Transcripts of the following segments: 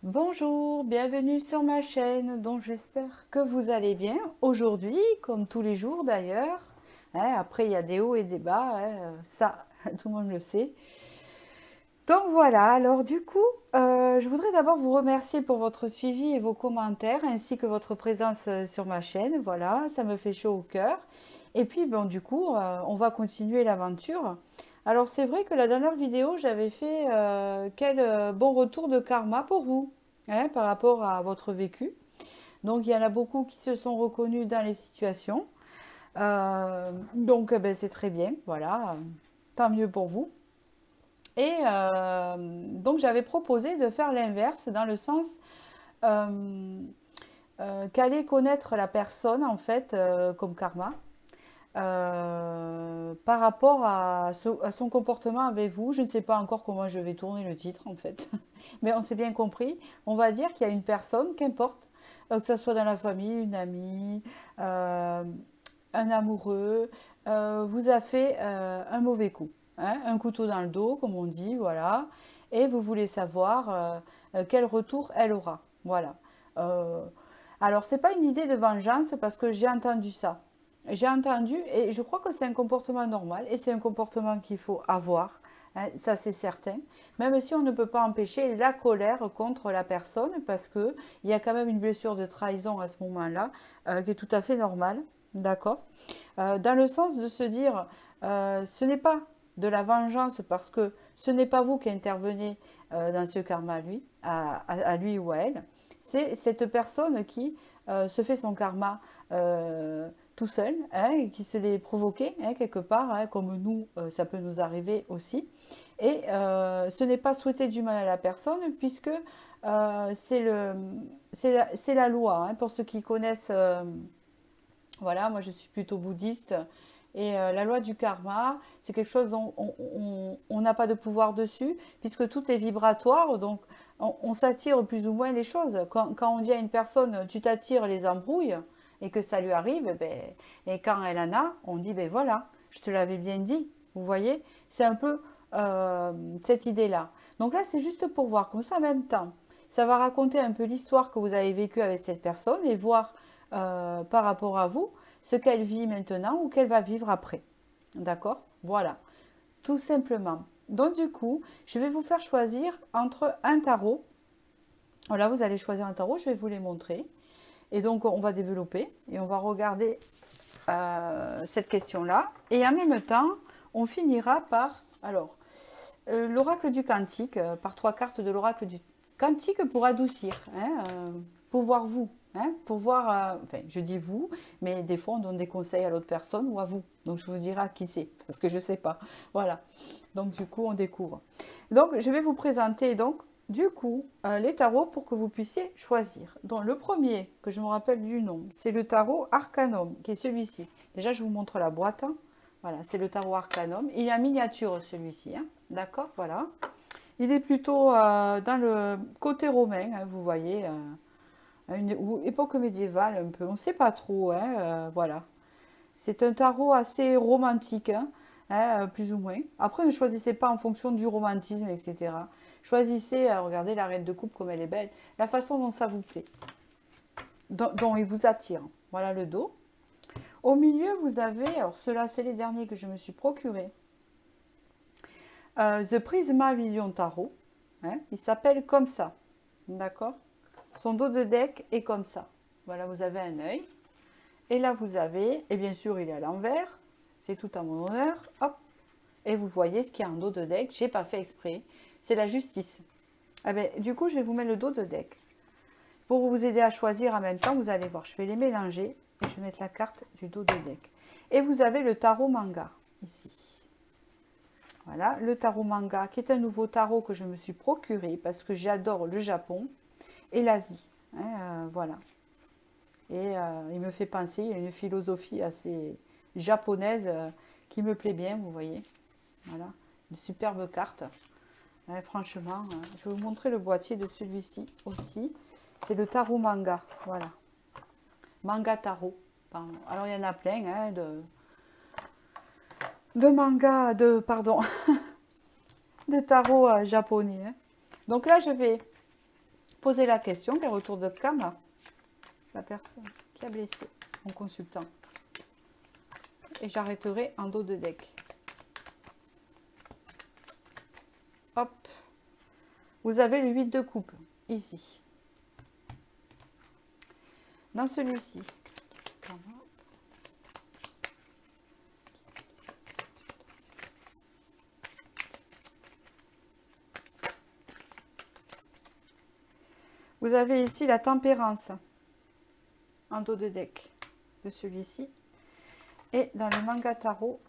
Bonjour, bienvenue sur ma chaîne, donc j'espère que vous allez bien. Aujourd'hui, comme tous les jours d'ailleurs, après il y a des hauts et des bas, ça tout le monde le sait. Donc voilà, alors du coup, je voudrais d'abord vous remercier pour votre suivi et vos commentaires, ainsi que votre présence sur ma chaîne. Voilà, ça me fait chaud au cœur. Et puis, bon, du coup, on va continuer l'aventure. Alors c'est vrai que la dernière vidéo, j'avais fait quel bon retour de karma pour vous, par rapport à votre vécu. Donc il y en a beaucoup qui se sont reconnus dans les situations. Donc ben, c'est très bien, voilà, tant mieux pour vous. Et donc j'avais proposé de faire l'inverse dans le sens qu'allait connaître la personne en fait comme karma par rapport à son comportement avec vous. Je ne sais pas encore comment je vais tourner le titre en fait, mais on s'est bien compris. On va dire qu'il y a une personne, qu'importe, que ce soit dans la famille, une amie, un amoureux, vous a fait un mauvais coup, hein, un couteau dans le dos, comme on dit, voilà, et vous voulez savoir quel retour elle aura, voilà. Euh, alors, c'est pas une idée de vengeance parce que j'ai entendu ça. J'ai entendu et je crois que c'est un comportement normal et c'est un comportement qu'il faut avoir, hein, ça c'est certain. Même si on ne peut pas empêcher la colère contre la personne parce que il y a quand même une blessure de trahison à ce moment-là qui est tout à fait normale, d'accord? Dans le sens de se dire, ce n'est pas de la vengeance parce que ce n'est pas vous qui intervenez dans ce karma à lui ou à elle. C'est cette personne qui se fait son karma tout seul, hein, et qui se l'est provoqué hein, quelque part, hein, comme nous, ça peut nous arriver aussi. Et ce n'est pas souhaiter du mal à la personne puisque c'est la loi. Hein, pour ceux qui connaissent voilà, moi je suis plutôt bouddhiste. Et la loi du karma, c'est quelque chose dont on n'a pas de pouvoir dessus, puisque tout est vibratoire, donc on s'attire plus ou moins les choses. Quand on dit à une personne, tu t'attires les embrouilles, et que ça lui arrive, eh ben, et quand elle en a, on dit, ben voilà, je te l'avais bien dit, vous voyez, c'est un peu euh, cette idée-là. Donc là, c'est juste pour voir, comme ça en même temps, ça va raconter un peu l'histoire que vous avez vécue avec cette personne, et voir par rapport à vous ce qu'elle vit maintenant ou qu'elle va vivre après. D'accord? Voilà, tout simplement. Donc du coup, je vais vous faire choisir entre un tarot. Voilà, vous allez choisir un tarot, je vais vous les montrer. Et donc on va développer et on va regarder cette question-là. Et en même temps, on finira par, alors, l'oracle du cantique, par 3 cartes de l'oracle du cantique pour adoucir, hein, pour voir vous, hein, pour voir, enfin je dis vous, mais des fois on donne des conseils à l'autre personne ou à vous, donc je vous dirai qui c'est, parce que je ne sais pas, voilà, donc du coup on découvre. Donc je vais vous présenter donc du coup les tarots pour que vous puissiez choisir. Donc le premier, que je me rappelle du nom, c'est le tarot Arcanum, qui est celui-ci. Déjà je vous montre la boîte, hein. Voilà, c'est le tarot Arcanum. Il est en miniature celui-ci, hein. D'accord, voilà. Il est plutôt dans le côté romain, hein, vous voyez, ou époque médiévale un peu. On ne sait pas trop, hein, voilà. C'est un tarot assez romantique, hein, plus ou moins. Après, ne choisissez pas en fonction du romantisme, etc. Choisissez, regardez la reine de coupe comme elle est belle, la façon dont ça vous plaît, dont il vous attire. Voilà le dos. Au milieu, vous avez, alors ceux-là, c'est les derniers que je me suis procurés. The Prisma Vision Tarot. Hein, il s'appelle comme ça. D'accord? Son dos de deck est comme ça. Voilà, vous avez un œil. Et là, vous avez, et bien sûr, il est à l'envers. C'est tout à mon honneur. Hop. Et vous voyez ce qu'il y a en dos de deck. J'ai pas fait exprès. C'est la justice. Ah ben, du coup, je vais vous mettre le dos de deck. Pour vous aider à choisir en même temps, vous allez voir. Je vais les mélanger. Et je vais mettre la carte du dos de deck. Et vous avez le tarot manga, ici. Voilà, le tarot manga, qui est un nouveau tarot que je me suis procuré parce que j'adore le Japon et l'Asie. Hein, voilà. Et il me fait penser, il y a une philosophie assez japonaise qui me plaît bien, vous voyez. Voilà, de superbes cartes. Hein, franchement, je vais vous montrer le boîtier de celui-ci aussi. C'est le tarot manga, voilà. Manga tarot. Pardon. Alors, il y en a plein, hein, de mangas, pardon, de tarot japonais. Hein. Donc là, je vais poser la question, quel retour de karma la personne qui a blessé en consultant. Et j'arrêterai en dos de deck. Hop. Vous avez le 8 de coupe, ici. Dans celui-ci. Vous avez ici la tempérance en dos de deck de celui-ci. Et dans le manga tarot,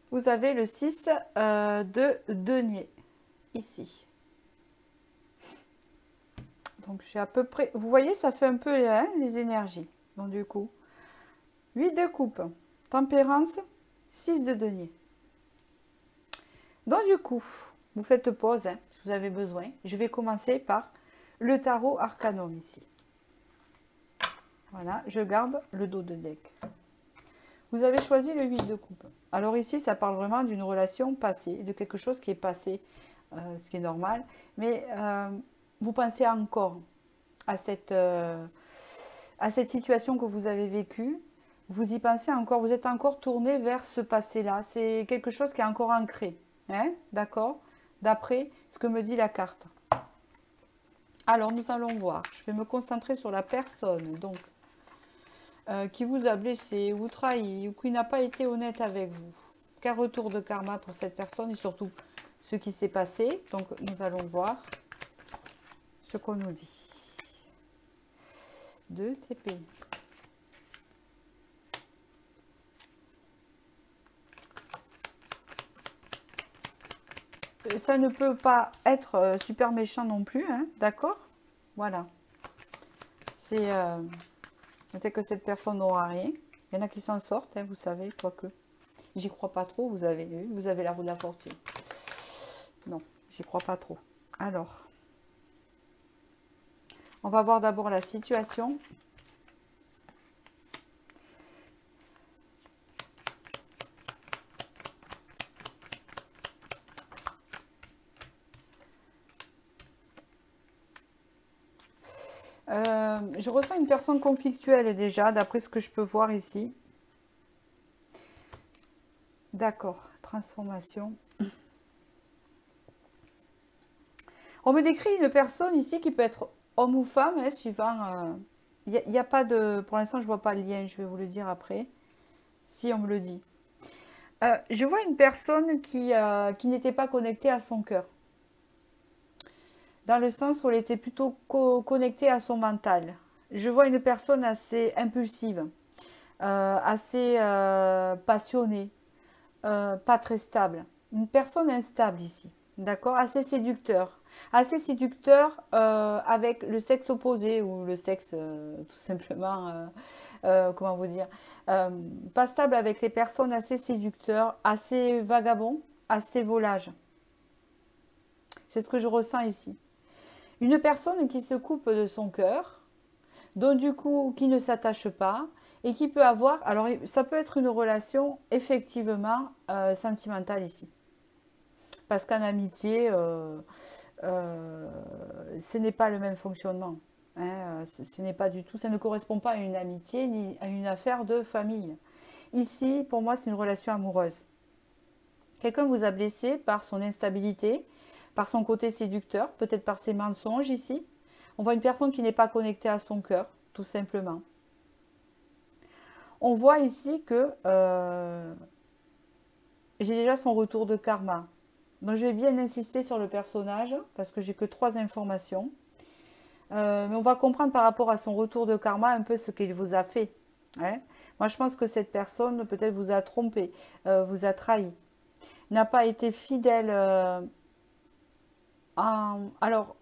vous avez le 6 de denier ici. Donc j'ai à peu près, vous voyez, ça fait un peu hein, les énergies. Donc du coup, 8 de coupe, tempérance, 6 de denier. Donc du coup, vous faites pause, hein, si vous avez besoin. Je vais commencer par le tarot arcanum ici. Voilà, je garde le dos de deck. Vous avez choisi le 8 de coupe. Alors ici, ça parle vraiment d'une relation passée, de quelque chose qui est passé, ce qui est normal. Mais vous pensez encore à cette situation que vous avez vécue. Vous y pensez encore, vous êtes encore tourné vers ce passé-là. C'est quelque chose qui est encore ancré. Hein, d'accord? D'après ce que me dit la carte. Alors, nous allons voir. Je vais me concentrer sur la personne, donc, qui vous a blessé, vous trahi, ou qui n'a pas été honnête avec vous. Quel retour de karma pour cette personne et surtout ce qui s'est passé. Donc, nous allons voir ce qu'on nous dit. 2 TP. Ça ne peut pas être super méchant non plus, hein, d'accord? Voilà. C'est... peut-être que cette personne n'aura rien. Il y en a qui s'en sortent, hein, vous savez, quoique. J'y crois pas trop, vous avez vu. Vous avez la roue de la fortune. Non, j'y crois pas trop. Alors, on va voir d'abord la situation. Je ressens une personne conflictuelle déjà, d'après ce que je peux voir ici. D'accord, transformation. On me décrit une personne ici qui peut être homme ou femme, hein, suivant... Il n'y a pas de... Pour l'instant, je ne vois pas le lien, je vais vous le dire après, si on me le dit. Je vois une personne qui n'était pas connectée à son cœur. Dans le sens où elle était plutôt connectée à son mental. Je vois une personne assez impulsive, assez passionnée, pas très stable. Une personne instable ici, d'accord? Assez séducteur. Assez séducteur avec le sexe opposé ou le sexe tout simplement, comment vous dire, pas stable avec les personnes assez séducteurs, assez vagabonds, assez volages. C'est ce que je ressens ici. Une personne qui se coupe de son cœur, donc du coup qui ne s'attache pas et qui peut avoir, alors ça peut être une relation effectivement sentimentale ici. Parce qu'en amitié, ce n'est pas le même fonctionnement. Hein, ce n'est pas du tout, ça ne correspond pas à une amitié ni à une affaire de famille. Ici, pour moi, c'est une relation amoureuse. Quelqu'un vous a blessé par son instabilité, par son côté séducteur, peut-être par ses mensonges ici. On voit une personne qui n'est pas connectée à son cœur, tout simplement. On voit ici que j'ai déjà son retour de karma. Donc je vais bien insister sur le personnage, parce que j'ai que 3 informations. Mais on va comprendre par rapport à son retour de karma un peu ce qu'il vous a fait. Hein. Moi je pense que cette personne peut-être vous a trompé, vous a trahi, n'a pas été fidèle Alors,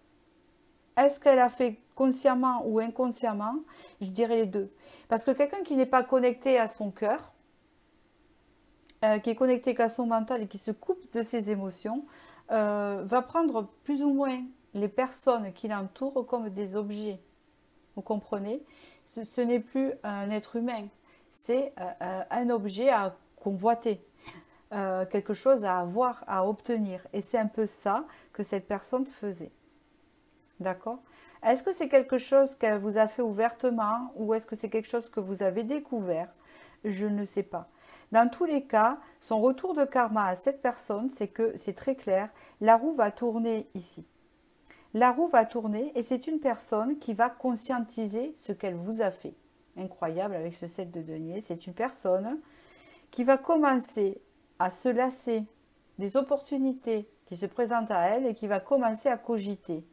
est-ce qu'elle a fait consciemment ou inconsciemment? Je dirais les deux. Parce que quelqu'un qui n'est pas connecté à son cœur, qui est connecté qu'à son mental et qui se coupe de ses émotions, va prendre plus ou moins les personnes qui l'entourent comme des objets. Vous comprenez? Ce n'est plus un être humain, c'est un objet à convoiter, quelque chose à avoir, à obtenir. Et c'est un peu ça que cette personne faisait. D'accord? Est-ce que c'est quelque chose qu'elle vous a fait ouvertement ou est-ce que c'est quelque chose que vous avez découvert? Je ne sais pas. Dans tous les cas, son retour de karma à cette personne, c'est que c'est très clair, la roue va tourner ici. La roue va tourner et c'est une personne qui va conscientiser ce qu'elle vous a fait. Incroyable avec ce 7 de denier. C'est une personne qui va commencer à se lasser des opportunités qui se présentent à elle et qui va commencer à cogiter.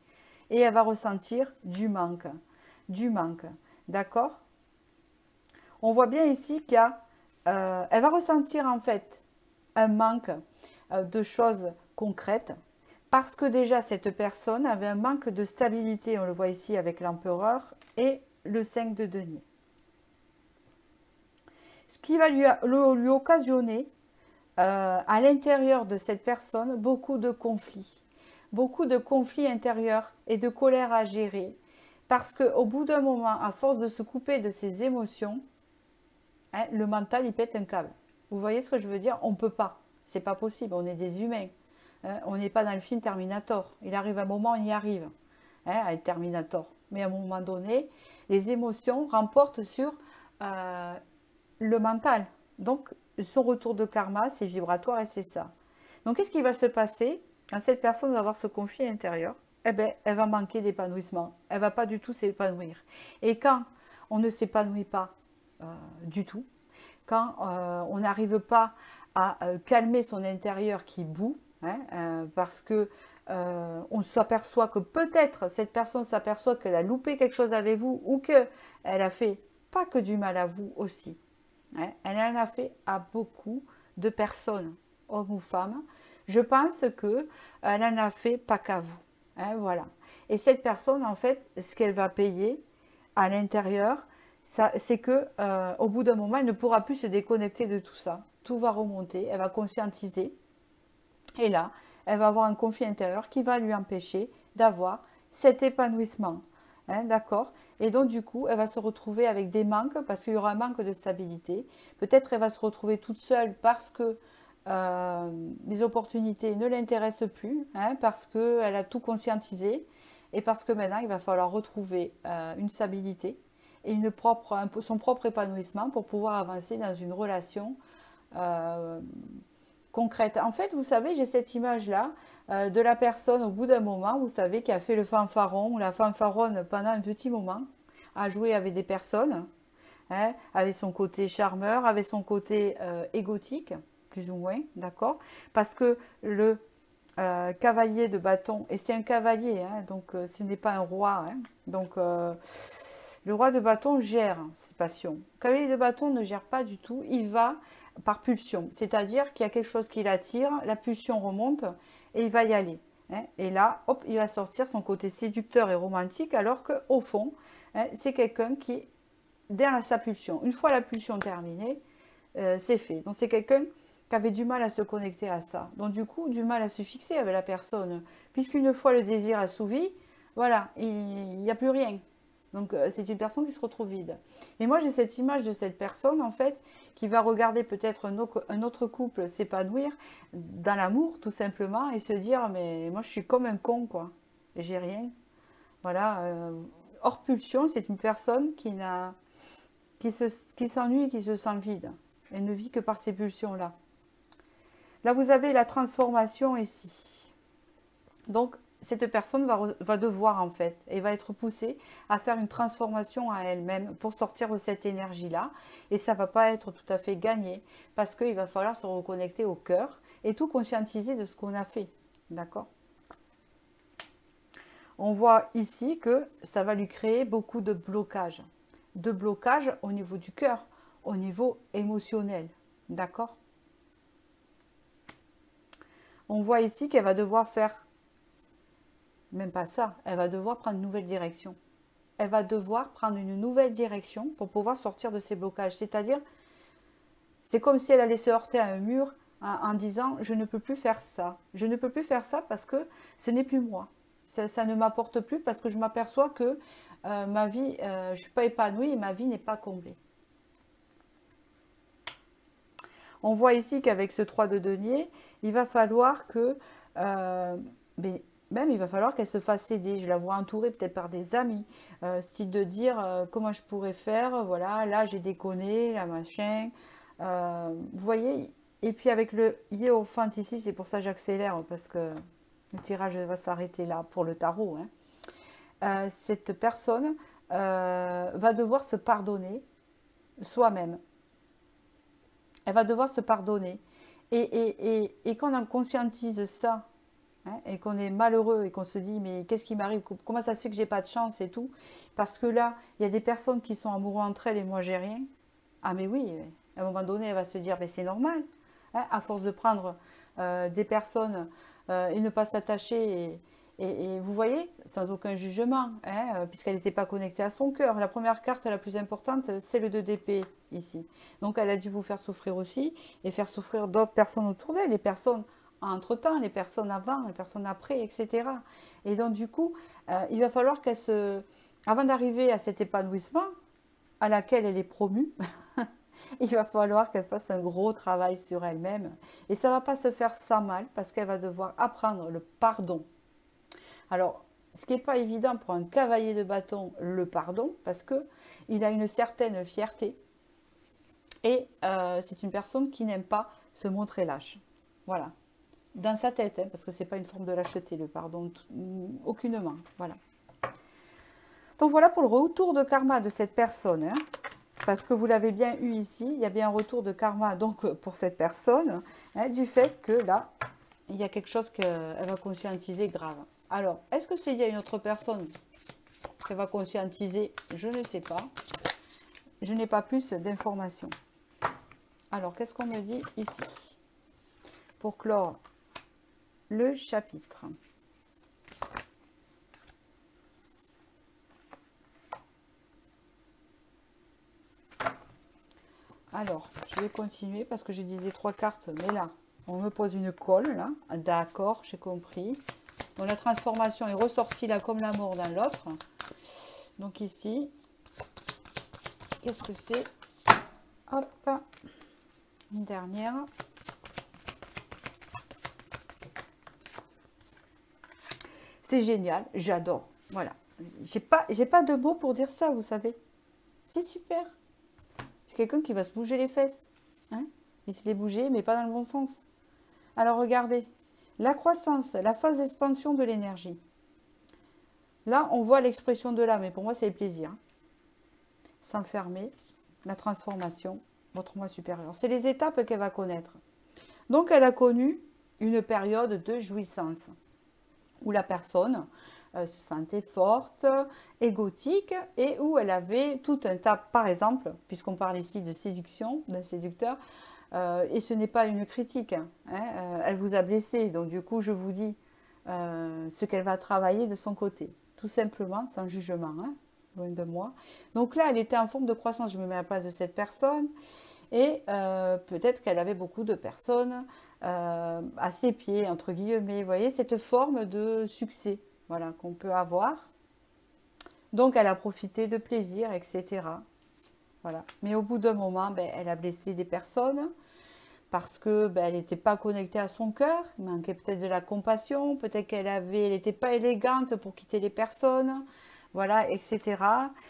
Et elle va ressentir du manque. Du manque. D'accord? On voit bien ici qu'il y a... elle va ressentir en fait un manque de choses concrètes parce que déjà cette personne avait un manque de stabilité, on le voit ici avec l'empereur et le 5 de denier. Ce qui va lui occasionner à l'intérieur de cette personne beaucoup de conflits intérieurs et de colère à gérer parce qu'au bout d'un moment, à force de se couper de ses émotions, hein, le mental il pète un câble. Vous voyez ce que je veux dire? On ne peut pas, c'est pas possible, on est des humains. On n'est pas dans le film Terminator. Il arrive un moment, on y arrive, à être Terminator. Mais à un moment donné, les émotions remportent sur le mental. Donc, son retour de karma, c'est vibratoire et c'est ça. Donc, qu'est-ce qui va se passer quand cette personne va avoir ce conflit intérieur? Eh bien, elle va manquer d'épanouissement. Elle ne va pas du tout s'épanouir. Et quand on ne s'épanouit pas du tout, quand on n'arrive pas à calmer son intérieur qui bout, parce que on s'aperçoit que peut-être cette personne s'aperçoit qu'elle a loupé quelque chose avec vous ou qu'elle a fait pas que du mal à vous aussi. Elle en a fait à beaucoup de personnes, hommes ou femmes. Je pense qu'elle en a fait pas qu'à vous. Voilà. Et cette personne, en fait, ce qu'elle va payer à l'intérieur, c'est que au bout d'un moment, elle ne pourra plus se déconnecter de tout ça. Tout va remonter, elle va conscientiser. Et là, elle va avoir un conflit intérieur qui va lui empêcher d'avoir cet épanouissement. D'accord? Et donc, du coup, elle va se retrouver avec des manques parce qu'il y aura un manque de stabilité. Peut-être elle va se retrouver toute seule parce que les opportunités ne l'intéressent plus, parce qu'elle a tout conscientisé et parce que maintenant, il va falloir retrouver une stabilité et son propre épanouissement pour pouvoir avancer dans une relation concrète. En fait, vous savez, j'ai cette image-là de la personne au bout d'un moment, vous savez, qui a fait le fanfaron ou la fanfaronne pendant un petit moment, à jouer avec des personnes, avec son côté charmeur, avec son côté égotique, plus ou moins, d'accord? Parce que le cavalier de bâton, et c'est un cavalier, donc ce n'est pas un roi, donc le roi de bâton gère ses passions. Le cavalier de bâton ne gère pas du tout, il va par pulsion, c'est-à-dire qu'il y a quelque chose qui l'attire, la pulsion remonte et il va y aller. Et là, hop, il va sortir son côté séducteur et romantique, alors qu'au fond, c'est quelqu'un qui est derrière sa pulsion. Une fois la pulsion terminée, c'est fait. Donc c'est quelqu'un qui avait du mal à se connecter à ça. Donc du coup, du mal à se fixer avec la personne. Puisqu'une fois le désir assouvi, voilà, il n'y a plus rien. Donc c'est une personne qui se retrouve vide. Et moi j'ai cette image de cette personne en fait qui va regarder peut-être un autre couple s'épanouir dans l'amour tout simplement et se dire mais moi je suis comme un con quoi, j'ai rien. Voilà, hors pulsion, c'est une personne qui s'ennuie et qui se sent vide. Elle ne vit que par ces pulsions là. Là vous avez la transformation ici. Donc cette personne va devoir en fait, et va être poussée à faire une transformation à elle-même pour sortir de cette énergie-là. Et ça ne va pas être tout à fait gagné parce qu'il va falloir se reconnecter au cœur et tout conscientiser de ce qu'on a fait. D'accord? On voit ici que ça va lui créer beaucoup de blocages. De blocages au niveau du cœur, au niveau émotionnel. D'accord? On voit ici qu'elle va devoir faire... Même pas ça, elle va devoir prendre une nouvelle direction. Elle va devoir prendre une nouvelle direction pour pouvoir sortir de ces blocages. C'est-à-dire, c'est comme si elle allait se heurter à un mur en disant « je ne peux plus faire ça ». Je ne peux plus faire ça parce que ce n'est plus moi. Ça ne m'apporte plus parce que je m'aperçois que ma vie, je ne suis pas épanouie et ma vie n'est pas comblée. On voit ici qu'avec ce 3 de denier, il va falloir que, mais même il va falloir qu'elle se fasse aider. Je la vois entourée peut-être par des amis, style de dire comment je pourrais faire, voilà, là j'ai déconné, là machin. Vous voyez, et puis avec le hiérophant ici, c'est pour ça que j'accélère, parce que le tirage va s'arrêter là pour le tarot. Hein. Cette personne va devoir se pardonner soi-même. Elle va devoir se pardonner. Et quand on conscientise ça, hein, et qu'on est malheureux et qu'on se dit mais qu'est-ce qui m'arrive, comment ça se fait que j'ai pas de chance et tout, parce que là, il y a des personnes qui sont amoureuses entre elles et moi j'ai rien. Ah mais oui, à un moment donné, elle va se dire mais c'est normal. Hein, à force de prendre des personnes et ne pas s'attacher et vous voyez, sans aucun jugement, hein, puisqu'elle n'était pas connectée à son cœur. La première carte la plus importante, c'est le 2 d'épée ici. Donc elle a dû vous faire souffrir aussi et faire souffrir d'autres personnes autour d'elle, les personnes entre-temps, les personnes avant, les personnes après, etc. Et donc du coup, il va falloir qu'elle se... Avant d'arriver à cet épanouissement, à laquelle elle est promue, il va falloir qu'elle fasse un gros travail sur elle-même. Et ça ne va pas se faire sans mal, parce qu'elle va devoir apprendre le pardon. Alors, ce qui n'est pas évident pour un cavalier de bâton, le pardon, parce qu'il a une certaine fierté. Et c'est une personne qui n'aime pas se montrer lâche. Voilà. Dans sa tête, hein, parce que ce n'est pas une forme de lâcheté, le pardon, aucunement. Voilà. Donc voilà pour le retour de karma de cette personne. Hein, parce que vous l'avez bien eu ici, il y a bien un retour de karma donc pour cette personne, hein, du fait que là, il y a quelque chose qu'elle va conscientiser grave. Alors, est-ce que s'il y a une autre personne qu'elle va conscientiser? Je ne sais pas. Je n'ai pas plus d'informations. Alors, qu'est-ce qu'on me dit ici pour clore le chapitre? Alors, je vais continuer parce que je disais 3 cartes, mais là, on me pose une colle, là. D'accord, j'ai compris. Donc, la transformation est ressortie là comme la mort dans l'autre. Donc, ici, qu'est-ce que c'est? Hop, une dernière. C'est génial, j'adore. Voilà. J'ai pas de mots pour dire ça, vous savez. C'est super. C'est quelqu'un qui va se bouger les fesses. Hein, il se les bouger, mais pas dans le bon sens. Alors, regardez. La croissance, la phase d'expansion de l'énergie. Là, on voit l'expression de l'âme, mais pour moi, c'est le plaisir. S'enfermer, la transformation, votre moi supérieur. C'est les étapes qu'elle va connaître. Donc, elle a connu une période de jouissance où la personne se sentait forte, égotique, et où elle avait tout un tas, par exemple, puisqu'on parle ici de séduction, d'un séducteur, et ce n'est pas une critique, hein, elle vous a blessé, donc du coup je vous dis ce qu'elle va travailler de son côté, tout simplement, sans jugement, hein, loin de moi. Donc là, elle était en forme de croissance, je me mets à la place de cette personne, et peut-être qu'elle avait beaucoup de personnes à ses pieds, entre guillemets, vous voyez, cette forme de succès, voilà, qu'on peut avoir. Donc elle a profité de plaisir, etc. Voilà. Mais au bout d'un moment, ben, elle a blessé des personnes parce que ben, elle n'était pas connectée à son cœur, il manquait peut-être de la compassion, peut-être elle n'était pas élégante pour quitter les personnes, voilà, etc.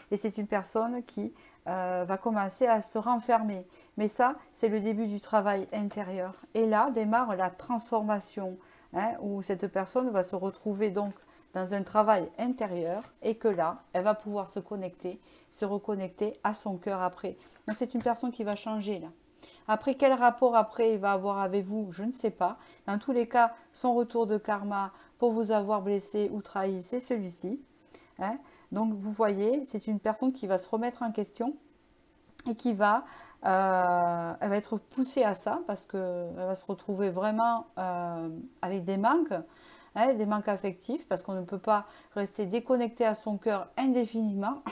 Et c'est une personne qui va commencer à se renfermer. Mais ça, c'est le début du travail intérieur. Et là démarre la transformation, hein, où cette personne va se retrouver donc dans un travail intérieur et que là, elle va pouvoir se connecter, se reconnecter à son cœur après. Donc c'est une personne qui va changer là. Après, quel rapport après il va avoir avec vous, je ne sais pas. Dans tous les cas, son retour de karma pour vous avoir blessé ou trahi, c'est celui-ci. Hein. Donc vous voyez, c'est une personne qui va se remettre en question et qui va, elle va être poussée à ça parce qu'elle va se retrouver vraiment avec des manques. Hein, des manques affectifs, parce qu'on ne peut pas rester déconnecté à son cœur indéfiniment,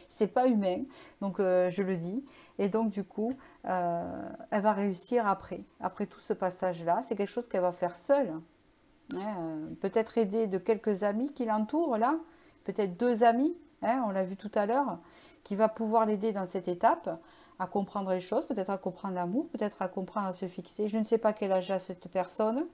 c'est pas humain, donc je le dis, et donc du coup, elle va réussir après tout ce passage-là, c'est quelque chose qu'elle va faire seule, hein, peut-être aidé de quelques amis qui l'entourent là, peut-être 2 amis, hein, on l'a vu tout à l'heure, qui va pouvoir l'aider dans cette étape à comprendre les choses, peut-être à comprendre l'amour, peut-être à comprendre à se fixer. Je ne sais pas quel âge a cette personne,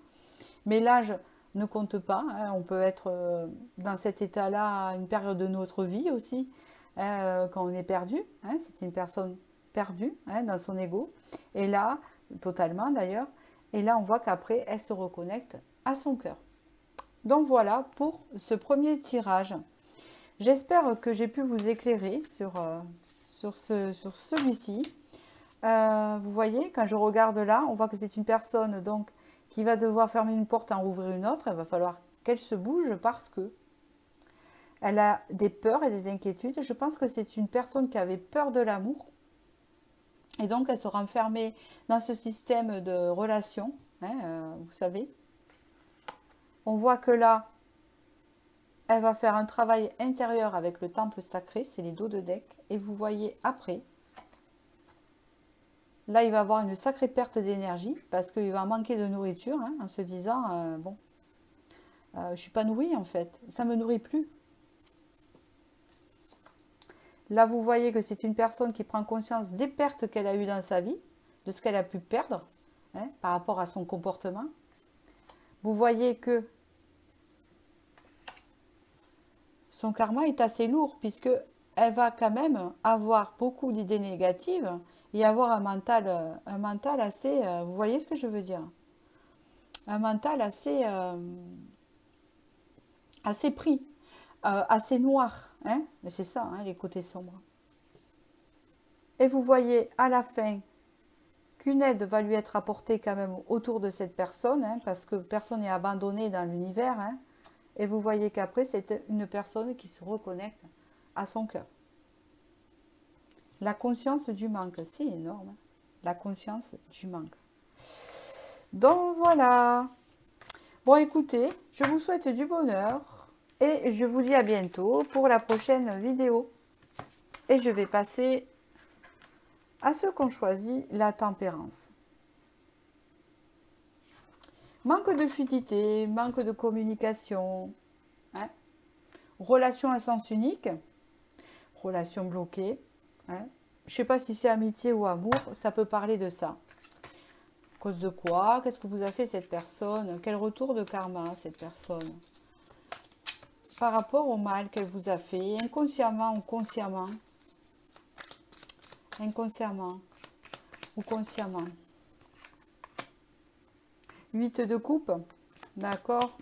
mais l'âge ne compte pas, hein. On peut être dans cet état-là à une période de notre vie aussi, hein, quand on est perdu, hein, c'est une personne perdue, hein, dans son ego, et là, totalement d'ailleurs, et là on voit qu'après elle se reconnecte à son cœur. Donc voilà pour ce premier tirage. J'espère que j'ai pu vous éclairer sur celui-ci. Vous voyez, quand je regarde là, on voit que c'est une personne donc qui va devoir fermer une porte et en rouvrir une autre. Il va falloir qu'elle se bouge parce que elle a des peurs et des inquiétudes. Je pense que c'est une personne qui avait peur de l'amour. Et donc, elle sera enfermée dans ce système de relations, hein, vous savez. On voit que là, elle va faire un travail intérieur avec le temple sacré, c'est les dos de deck. Et vous voyez après, là, il va avoir une sacrée perte d'énergie parce qu'il va manquer de nourriture, hein, en se disant, bon, je ne suis pas nourrie en fait, ça ne me nourrit plus. Là, vous voyez que c'est une personne qui prend conscience des pertes qu'elle a eues dans sa vie, de ce qu'elle a pu perdre, hein, par rapport à son comportement. Vous voyez que son karma est assez lourd puisque elle va quand même avoir beaucoup d'idées négatives et avoir un mental assez, vous voyez ce que je veux dire? Un mental assez pris, assez noir, hein? Mais c'est ça, hein, les côtés sombres. Et vous voyez à la fin qu'une aide va lui être apportée quand même autour de cette personne, hein, parce que personne n'est abandonné dans l'univers, hein. Et vous voyez qu'après, c'est une personne qui se reconnecte à son cœur. La conscience du manque, c'est énorme. Hein. La conscience du manque. Donc voilà. Bon, écoutez, je vous souhaite du bonheur et je vous dis à bientôt pour la prochaine vidéo. Et je vais passer à ceux qui ont choisi la tempérance. Manque de fluidité, manque de communication, hein. Relation à sens unique, relation bloquée. Hein. Je ne sais pas si c'est amitié ou amour, ça peut parler de ça. À cause de quoi? Qu'est-ce que vous a fait cette personne? Quel retour de karma cette personne? Par rapport au mal qu'elle vous a fait, inconsciemment ou consciemment? Inconsciemment ou consciemment? 8 de coupe, d'accord.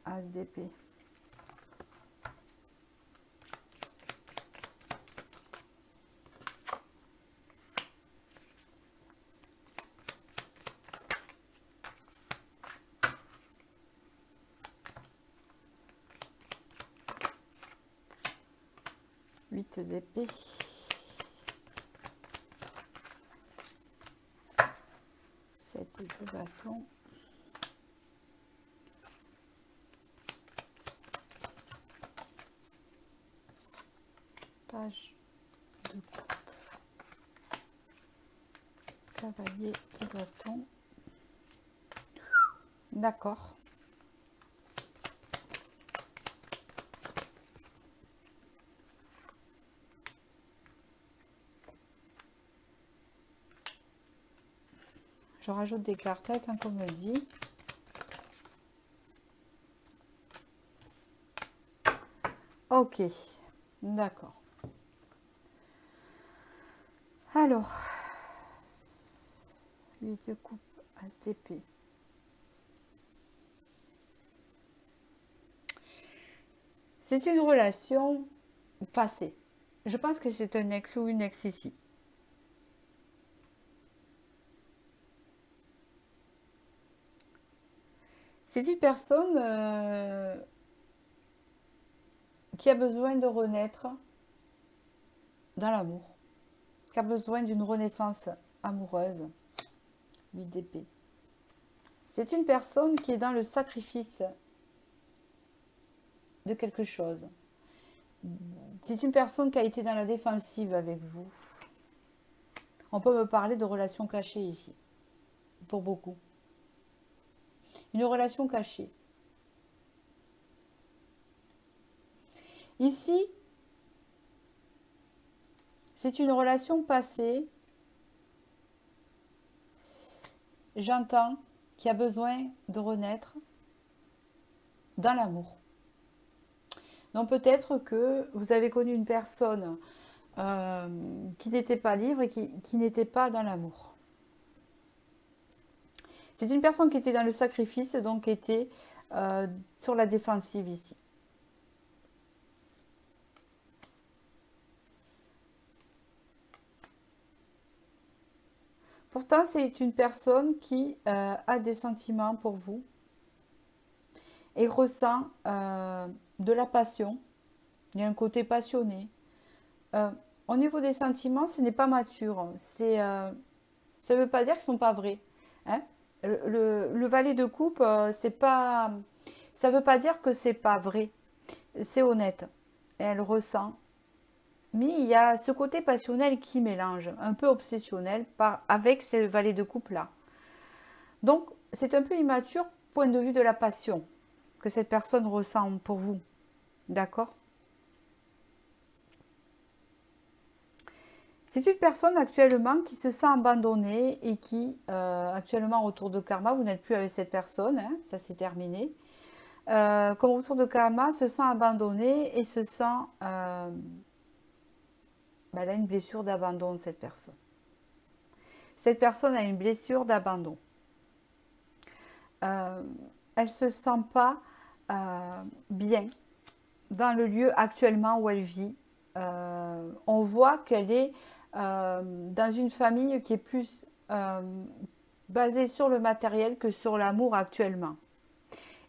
As d'épée. D'épée. 7 de bâton. Page de coupe. Cavalier de bâton. D'accord. Je rajoute des cartes, hein, comme on me dit. Ok, d'accord. Alors, 8 de coupe, as d'épée. C'est une relation passée. Je pense que c'est un ex ou une ex ici. C'est une personne qui a besoin de renaître dans l'amour, qui a besoin d'une renaissance amoureuse. 8 d'épée. C'est une personne qui est dans le sacrifice de quelque chose. C'est une personne qui a été dans la défensive avec vous. On peut me parler de relations cachées ici, pour beaucoup. Une relation cachée. Ici, c'est une relation passée. J'entends qu'il y a besoin de renaître dans l'amour. Donc peut-être que vous avez connu une personne qui n'était pas libre et qui n'était pas dans l'amour. C'est une personne qui était dans le sacrifice, donc qui était sur la défensive ici. Pourtant, c'est une personne qui a des sentiments pour vous et ressent de la passion. Il y a un côté passionné. Au niveau des sentiments, ce n'est pas mature. Ça ne veut pas dire qu'ils ne sont pas vrais. Hein. Le valet de coupe, c'est pas, ça ne veut pas dire que c'est pas vrai. C'est honnête. Elle ressent. Mais il y a ce côté passionnel qui mélange, un peu obsessionnel avec ce valet de coupe là. Donc, c'est un peu immature point de vue de la passion que cette personne ressent pour vous. D'accord? C'est une personne actuellement qui se sent abandonnée et qui, actuellement, retour de karma, vous n'êtes plus avec cette personne, hein, ça c'est terminé. Comme retour de karma, se sent abandonnée et se sent... elle a une blessure d'abandon, cette personne. Cette personne a une blessure d'abandon. Elle ne se sent pas bien dans le lieu actuellement où elle vit. On voit qu'elle est dans une famille qui est plus basée sur le matériel que sur l'amour actuellement.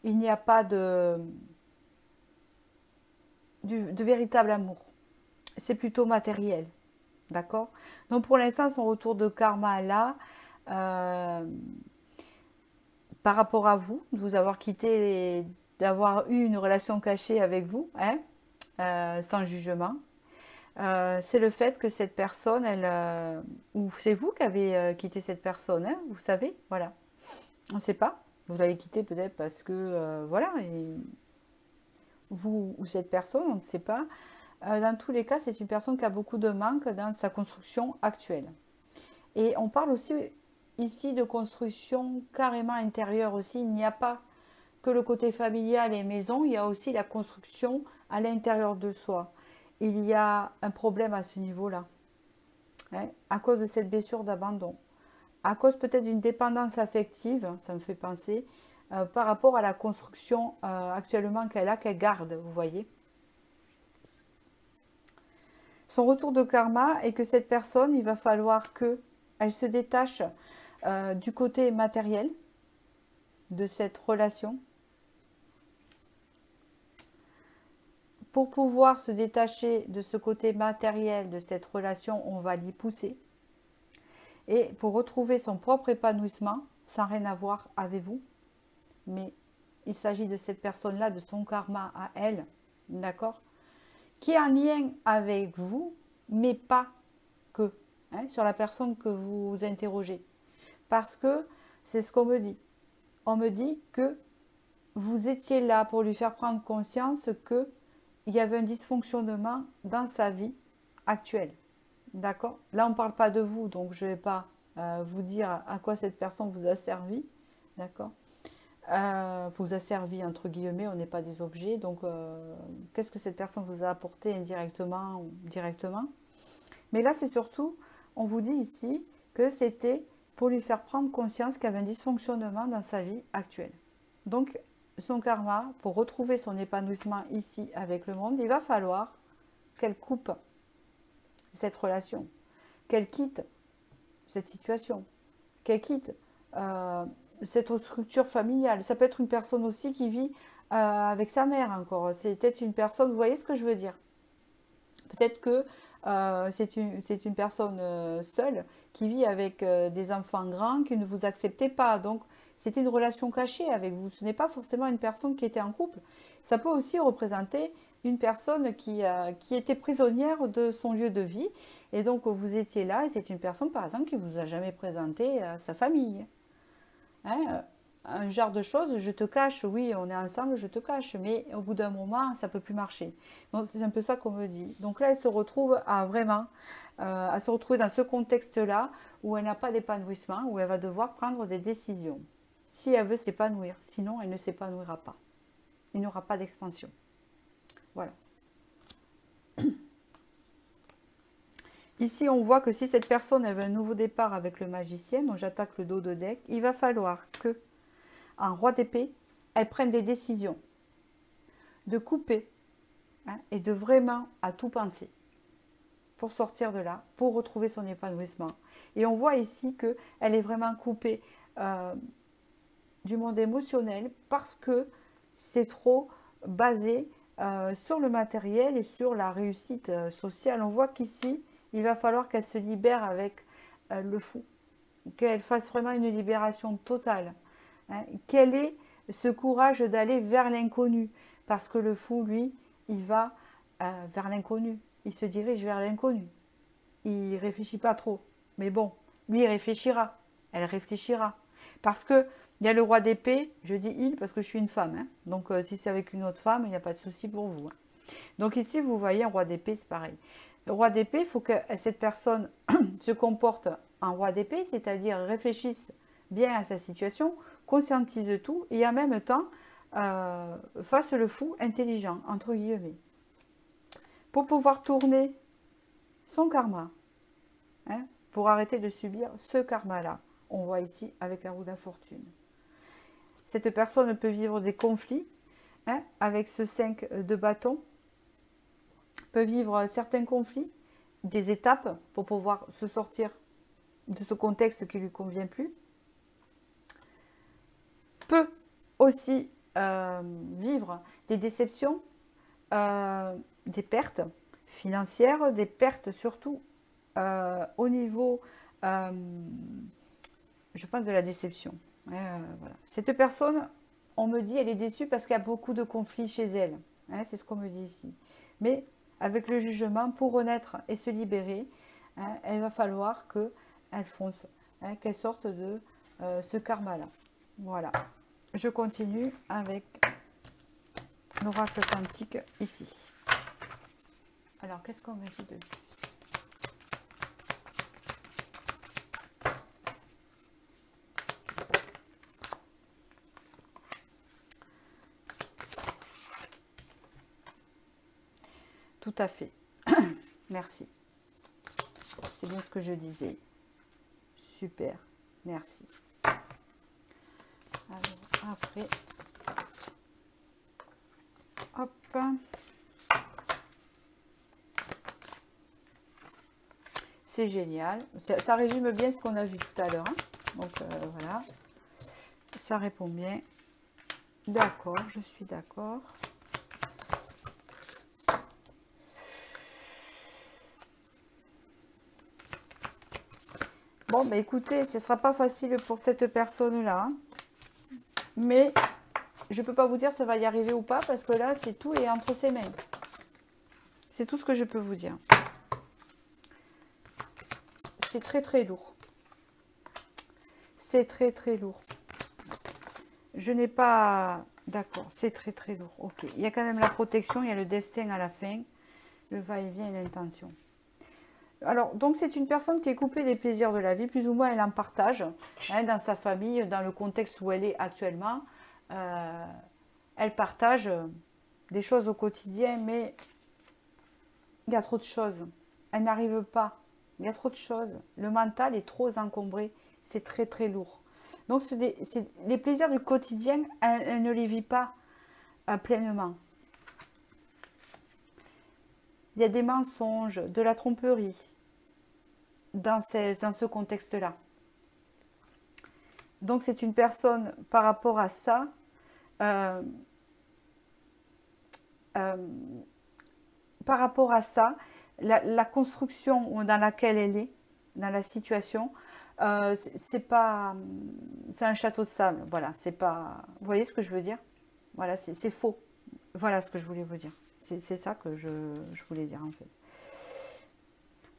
Il n'y a pas de véritable amour. C'est plutôt matériel. D'accord? Donc pour l'instant, son retour de karma là, par rapport à vous, de vous avoir quitté, d'avoir eu une relation cachée avec vous, hein, sans jugement, c'est le fait que cette personne, ou c'est vous qui avez quitté cette personne, hein, vous savez, voilà. On ne sait pas. Vous l'avez quitté peut-être parce que, voilà, et vous ou cette personne, on ne sait pas. Dans tous les cas, c'est une personne qui a beaucoup de manque dans sa construction actuelle. Et on parle aussi ici de construction carrément intérieure aussi. Il n'y a pas que le côté familial et maison, il y a aussi la construction à l'intérieur de soi. Il y a un problème à ce niveau-là, hein, à cause de cette blessure d'abandon, à cause peut-être d'une dépendance affective, ça me fait penser, par rapport à la construction actuellement qu'elle a, qu'elle garde, vous voyez. Son retour de karma est que cette personne, il va falloir qu'elle se détache du côté matériel de cette relation. Pour pouvoir se détacher de ce côté matériel de cette relation, on va l'y pousser. Et pour retrouver son propre épanouissement, sans rien avoir avec vous, mais il s'agit de cette personne-là, de son karma à elle, d'accord, qui est en lien avec vous, mais pas que, hein, sur la personne que vous interrogez. Parce que c'est ce qu'on me dit. On me dit que vous étiez là pour lui faire prendre conscience qu'il y avait un dysfonctionnement dans sa vie actuelle. D'accord? Là, on ne parle pas de vous, donc je ne vais pas vous dire à quoi cette personne vous a servi. D'accord? Vous a servi entre guillemets, on n'est pas des objets, donc qu'est-ce que cette personne vous a apporté indirectement ou directement? Mais là, c'est surtout, on vous dit ici que c'était pour lui faire prendre conscience qu'il y avait un dysfonctionnement dans sa vie actuelle. Donc, son karma, pour retrouver son épanouissement ici avec le monde, il va falloir qu'elle coupe cette relation, qu'elle quitte cette situation, qu'elle quitte cette structure familiale. Ça peut être une personne aussi qui vit avec sa mère encore. C'est peut-être une personne, vous voyez ce que je veux dire? Peut-être que c'est une personne seule qui vit avec des enfants grands qui ne vous acceptaient pas. Donc, c'était une relation cachée avec vous. Ce n'est pas forcément une personne qui était en couple. Ça peut aussi représenter une personne qui était prisonnière de son lieu de vie. Et donc, vous étiez là et c'est une personne, par exemple, qui ne vous a jamais présenté sa famille. Hein, un genre de choses, je te cache, oui, on est ensemble, je te cache, mais au bout d'un moment, ça ne peut plus marcher. Donc c'est un peu ça qu'on me dit. Donc là, elle se retrouve à vraiment, à se retrouver dans ce contexte-là, où elle n'a pas d'épanouissement, où elle va devoir prendre des décisions. Si elle veut s'épanouir, sinon elle ne s'épanouira pas. Il n'y aura pas d'expansion. Voilà. Ici, on voit que si cette personne avait un nouveau départ avec le magicien, donc j'attaque le dos de deck, il va falloir que, en roi d'épée, elle prenne des décisions de couper, hein, et de vraiment à tout penser pour sortir de là, pour retrouver son épanouissement. Et on voit ici qu'elle est vraiment coupée du monde émotionnel parce que c'est trop basé sur le matériel et sur la réussite sociale. On voit qu'ici, il va falloir qu'elle se libère avec le fou, qu'elle fasse vraiment une libération totale, hein, qu'elle ait ce courage d'aller vers l'inconnu, parce que le fou, lui, il va vers l'inconnu, il se dirige vers l'inconnu, il réfléchit pas trop, mais bon, lui il réfléchira, elle réfléchira, parce que il y a le roi d'épée, je dis il parce que je suis une femme, hein. Donc si c'est avec une autre femme, il n'y a pas de souci pour vous, hein. Donc ici, vous voyez, un roi d'épée, c'est pareil. Le roi d'épée, il faut que cette personne se comporte en roi d'épée, c'est-à-dire réfléchisse bien à sa situation, conscientise tout et en même temps fasse le fou intelligent, entre guillemets, pour pouvoir tourner son karma, hein, pour arrêter de subir ce karma-là. On voit ici avec la roue de la fortune. Cette personne peut vivre des conflits, hein, avec ce 5 de bâton, peut vivre certains conflits, des étapes pour pouvoir se sortir de ce contexte qui ne lui convient plus, peut aussi vivre des déceptions, des pertes financières, des pertes surtout au niveau, je pense, de la déception. Voilà. Cette personne, on me dit, elle est déçue parce qu'il y a beaucoup de conflits chez elle, hein, c'est ce qu'on me dit ici. Mais avec le jugement, pour renaître et se libérer, hein, il va falloir qu'elle fonce, hein, qu'elle sorte de ce karma-là. Voilà. Je continue avec l'oracle quantique ici. Alors, qu'est-ce qu'on me dit de plus? Tout à fait. Merci. C'est bien ce que je disais. Super. Merci. Alors, après, hop. C'est génial. Ça résume bien ce qu'on a vu tout à l'heure, hein. Donc, voilà. Ça répond bien. D'accord, je suis d'accord. Bon, bah écoutez, ce ne sera pas facile pour cette personne-là, hein. Mais je ne peux pas vous dire si ça va y arriver ou pas, parce que là, c'est tout est entre ses mains. C'est tout ce que je peux vous dire. C'est très très lourd. C'est très très lourd. Je n'ai pas... D'accord, c'est très très lourd. Ok, il y a quand même la protection, il y a le destin à la fin, le va-et-vient et l'intention. Alors, donc c'est une personne qui est coupée des plaisirs de la vie, plus ou moins elle en partage, hein, dans sa famille, dans le contexte où elle est actuellement. Elle partage des choses au quotidien, mais il y a trop de choses. Elle n'arrive pas. Il y a trop de choses. Le mental est trop encombré. C'est très très lourd. Donc les plaisirs du quotidien, elle ne les vit pas pleinement. Il y a des mensonges, de la tromperie dans ce contexte-là. Donc c'est une personne par rapport à ça, par rapport à ça, la construction dans laquelle elle est, dans la situation, c'est un château de sable. Voilà, c'est pas. Vous voyez ce que je veux dire? Voilà, c'est faux. Voilà ce que je voulais vous dire. C'est ça que je voulais dire en fait.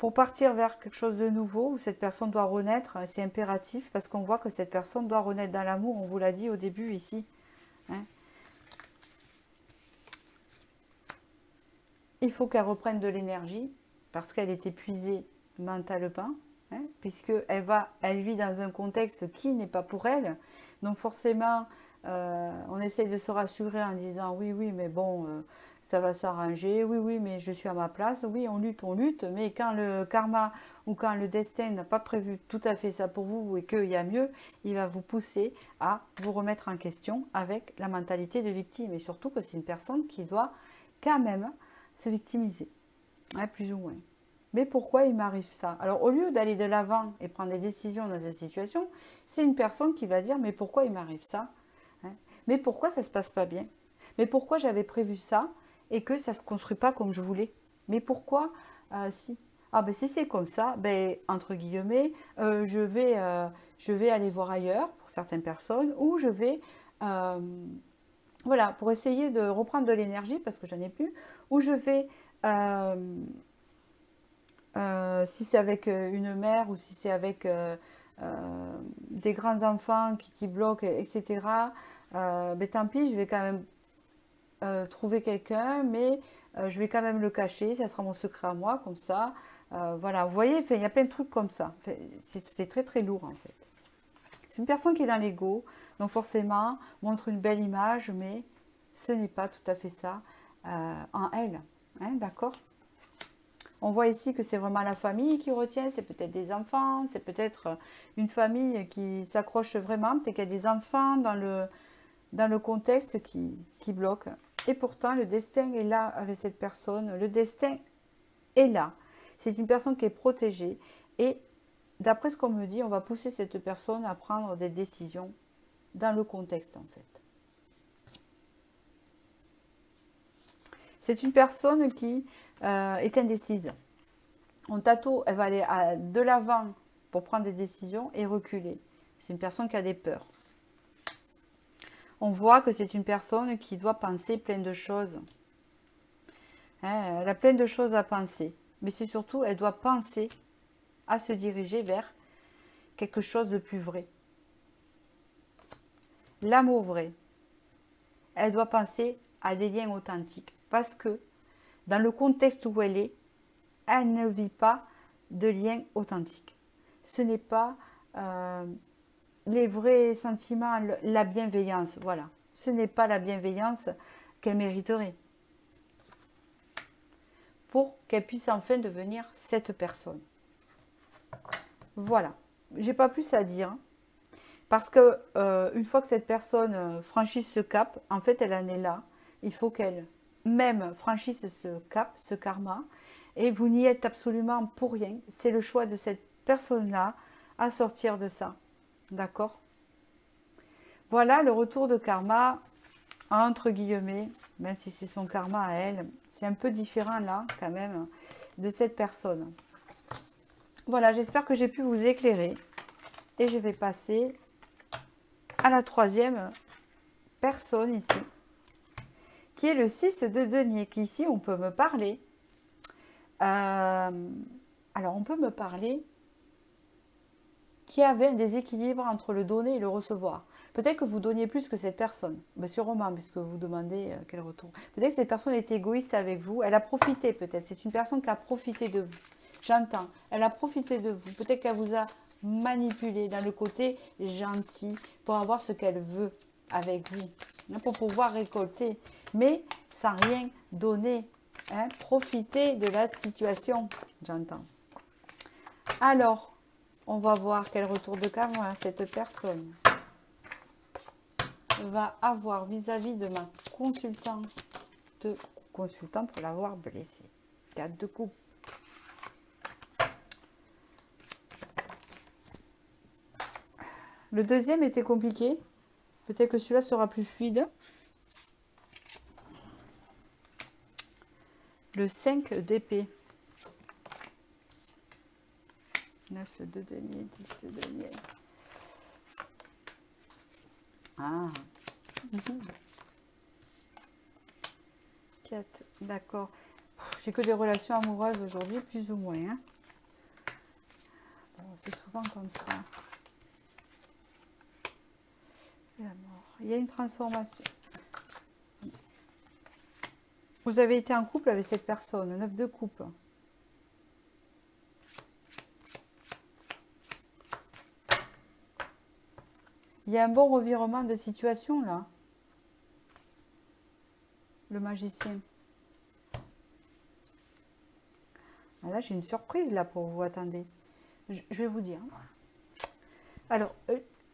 pour partir vers quelque chose de nouveau, où cette personne doit renaître, c'est impératif, parce qu'on voit que cette personne doit renaître dans l'amour, on vous l'a dit au début ici. Hein. Il faut qu'elle reprenne de l'énergie, parce qu'elle est épuisée mentalement, hein, puisqu'elle vit dans un contexte qui n'est pas pour elle. Donc forcément, on essaye de se rassurer en disant oui, oui, mais bon, ça va s'arranger, oui, oui, mais je suis à ma place, oui, on lutte, mais quand le karma ou quand le destin n'a pas prévu tout à fait ça pour vous et qu'il y a mieux, il va vous pousser à vous remettre en question avec la mentalité de victime. Et surtout que c'est une personne qui doit quand même se victimiser, hein, plus ou moins. Mais pourquoi il m'arrive ça? Alors, au lieu d'aller de l'avant et prendre des décisions dans cette situation, c'est une personne qui va dire, mais pourquoi il m'arrive ça? Hein. Mais pourquoi ça ne se passe pas bien? Mais pourquoi j'avais prévu ça et que ça ne se construit pas comme je voulais? Mais pourquoi si? Ah ben si c'est comme ça, ben, entre guillemets, je vais aller voir ailleurs pour certaines personnes, ou je vais, voilà, pour essayer de reprendre de l'énergie, parce que j'en ai plus, ou je vais... si c'est avec une mère ou si c'est avec des grands enfants qui bloquent, etc., ben, tant pis, je vais quand même trouver quelqu'un, mais je vais quand même le cacher, ça sera mon secret à moi, comme ça. Voilà, vous voyez, il y a plein de trucs comme ça. C'est très très lourd en fait. C'est une personne qui est dans l'ego, donc forcément montre une belle image, mais ce n'est pas tout à fait ça en elle. Hein, d'accord? On voit ici que c'est vraiment la famille qui retient, c'est peut-être des enfants, c'est peut-être une famille qui s'accroche vraiment, peut-être qu'il y a des enfants dans le contexte qui bloque. Et pourtant, le destin est là avec cette personne, le destin est là. C'est une personne qui est protégée et d'après ce qu'on me dit, on va pousser cette personne à prendre des décisions dans le contexte en fait. C'est une personne qui est indécise. Elle va aller de l'avant pour prendre des décisions et reculer. C'est une personne qui a des peurs. On voit que c'est une personne qui doit penser plein de choses. Hein, elle a plein de choses à penser. Mais c'est surtout, elle doit penser à se diriger vers quelque chose de plus vrai. L'amour vrai. Elle doit penser à des liens authentiques. Parce que dans le contexte où elle ne vit pas de liens authentiques. Ce n'est pas les vrais sentiments, la bienveillance. Voilà. Ce n'est pas la bienveillance qu'elle mériterait. Pour qu'elle puisse enfin devenir cette personne. Voilà. J'ai pas plus à dire. Parce que une fois que cette personne franchisse ce cap, en fait, elle en est là. Il faut qu'elle même franchisse ce cap, ce karma. Et vous n'y êtes absolument pour rien. C'est le choix de cette personne-là à sortir de ça. D'accord? Voilà le retour de karma, entre guillemets, même si c'est son karma à elle. C'est un peu différent là, quand même, de cette personne. Voilà, j'espère que j'ai pu vous éclairer. Et je vais passer à la troisième personne ici, qui est le 6 de denier, qui ici, on peut me parler. Alors, on peut me parler qui avait un déséquilibre entre le donner et le recevoir. Peut-être que vous donniez plus que cette personne. Ben, sûrement, puisque vous demandez quel retour. Peut-être que cette personne est égoïste avec vous. Elle a profité, peut-être. C'est une personne qui a profité de vous. J'entends. Elle a profité de vous. Peut-être qu'elle vous a manipulé dans le côté gentil pour avoir ce qu'elle veut avec vous. Pour pouvoir récolter. Mais sans rien donner. Hein, profiter de la situation. J'entends. Alors, on va voir quel retour de karma cette personne va avoir vis-à-vis de ma consultant pour l'avoir blessé. 4 de coupe. Le deuxième était compliqué. Peut-être que celui-là sera plus fluide. Le 5 d'épée. 9 de denier, 10 de denier. Ah. 4, d'accord. J'ai que des relations amoureuses aujourd'hui, plus ou moins. Hein. c'est souvent comme ça. La mort. Il y a une transformation. Vous avez été en couple avec cette personne, 9 de coupe. Il y a un bon revirement de situation là. Le magicien. Ah, là, j'ai une surprise là pour vous, attendez. Je vais vous dire. Alors,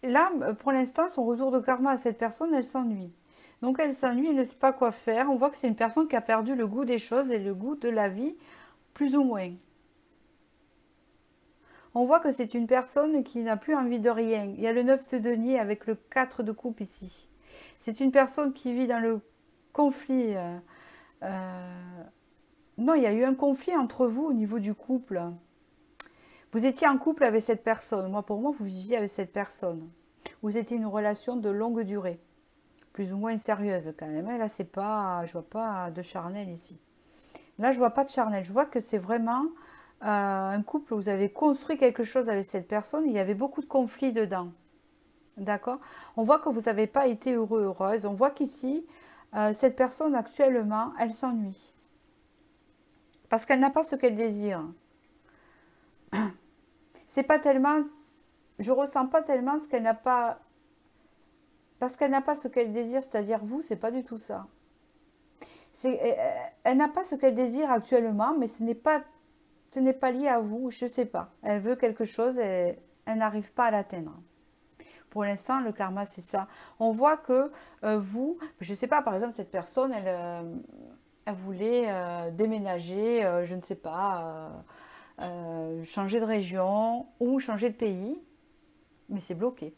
là, pour l'instant, son retour de karma à cette personne, elle s'ennuie. Donc, elle s'ennuie, elle ne sait pas quoi faire. On voit que c'est une personne qui a perdu le goût des choses et le goût de la vie, plus ou moins. On voit que c'est une personne qui n'a plus envie de rien. Il y a le 9 de denier avec le 4 de coupe ici. C'est une personne qui vit dans le conflit. Non, il y a eu un conflit entre vous au niveau du couple. Vous étiez en couple avec cette personne. Moi, pour moi, vous viviez avec cette personne. Vous étiez une relation de longue durée. Plus ou moins sérieuse quand même. Là, c'est pas, je vois pas de charnel ici. Là, je vois pas de charnel. Je vois que c'est vraiment un couple où vous avez construit quelque chose avec cette personne. Il y avait beaucoup de conflits dedans. D'accord? On voit que vous n'avez pas été heureux, heureuse. On voit qu'ici, cette personne actuellement, elle s'ennuie. Parce qu'elle n'a pas ce qu'elle désire. C'est pas tellement, je ressens pas tellement ce qu'elle n'a pas, parce qu'elle n'a pas ce qu'elle désire, c'est-à-dire vous, c'est pas du tout ça. Elle n'a pas ce qu'elle désire actuellement, mais ce n'est pas lié à vous, je sais pas. Elle veut quelque chose et elle n'arrive pas à l'atteindre. Pour l'instant, le karma, c'est ça. On voit que vous, je sais pas, par exemple, cette personne, elle voulait déménager, je ne sais pas, changer de région ou changer de pays, mais c'est bloqué.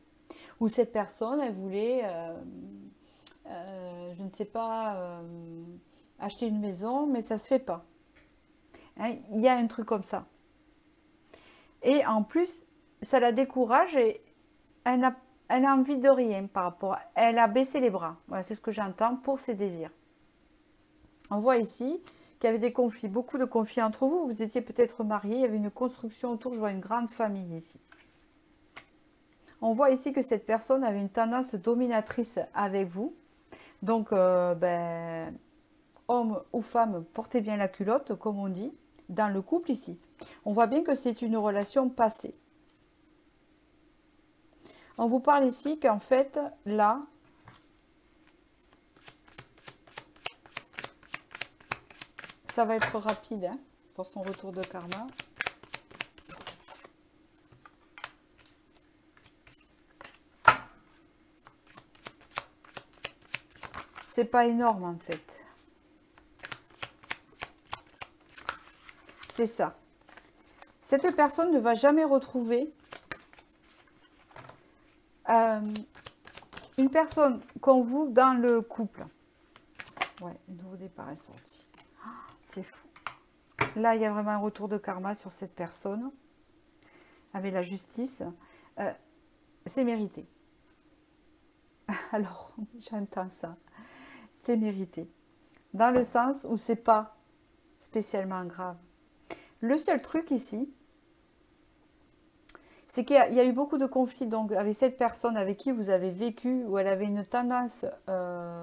Ou cette personne, elle voulait, je ne sais pas, acheter une maison, mais ça ne se fait pas. Hein, il y a un truc comme ça. Et en plus, ça la décourage et elle a envie de rien par rapport à... Elle a baissé les bras. Voilà, c'est ce que j'entends pour ses désirs. On voit ici qu'il y avait des conflits, beaucoup de conflits entre vous. Vous étiez peut-être mariés, il y avait une construction autour, je vois une grande famille ici. On voit ici que cette personne avait une tendance dominatrice avec vous. Donc, homme ou femme, portez bien la culotte, comme on dit, dans le couple ici. On voit bien que c'est une relation passée. On vous parle ici qu'en fait, là, ça va être rapide hein, pour son retour de karma. C'est pas énorme en fait. C'est ça. Cette personne ne va jamais retrouver une personne comme vous dans le couple. Ouais, le nouveau départ est sorti. Oh, c'est fou. Là, il y a vraiment un retour de karma sur cette personne. Avec la justice. C'est mérité. Alors, j'entends ça. C'est mérité. Dans le sens où c'est pas spécialement grave. Le seul truc ici, c'est qu'il y a eu beaucoup de conflits donc, avec cette personne avec qui vous avez vécu, où elle avait une tendance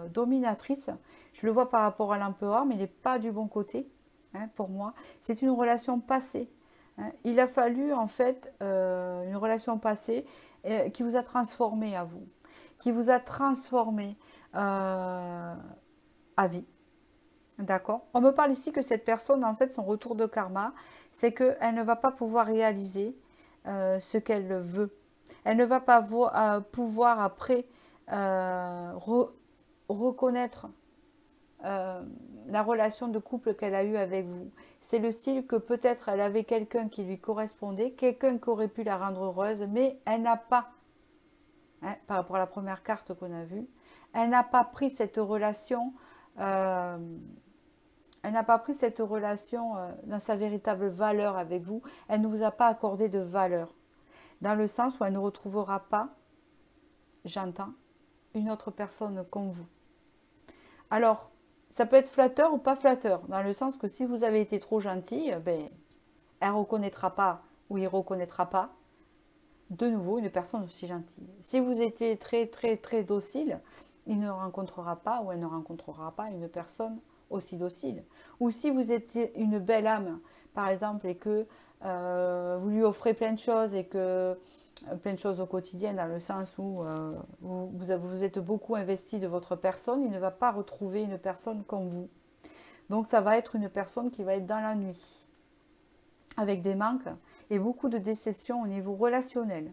dominatrice. Je le vois par rapport à l'empereur, mais il n'est pas du bon côté, hein, pour moi. C'est une relation passée. Hein. Il a fallu, en fait, une relation passée qui vous a transformé à vous, qui vous a transformé à vie. D'accord? On me parle ici que cette personne, en fait, son retour de karma, c'est qu'elle ne va pas pouvoir réaliser ce qu'elle veut. Elle ne va pas pouvoir après reconnaître la relation de couple qu'elle a eue avec vous. C'est le style que peut-être elle avait quelqu'un qui lui correspondait, quelqu'un qui aurait pu la rendre heureuse, mais elle n'a pas, hein, par rapport à la première carte qu'on a vue, elle n'a pas pris cette relation... elle n'a pas pris cette relation dans sa véritable valeur avec vous. Elle ne vous a pas accordé de valeur. Dans le sens où elle ne retrouvera pas, j'entends, une autre personne comme vous. Alors, ça peut être flatteur ou pas flatteur. Dans le sens que si vous avez été trop gentil, ben, elle ne reconnaîtra pas ou il ne reconnaîtra pas de nouveau une personne aussi gentille. Si vous étiez très très très docile, il ne rencontrera pas ou elle ne rencontrera pas une personne aussi docile. Ou si vous étiez une belle âme, par exemple, et que vous lui offrez plein de choses et que plein de choses au quotidien dans le sens où vous êtes beaucoup investi de votre personne, il ne va pas retrouver une personne comme vous. Donc ça va être une personne qui va être dans la nuit, avec des manques et beaucoup de déceptions au niveau relationnel.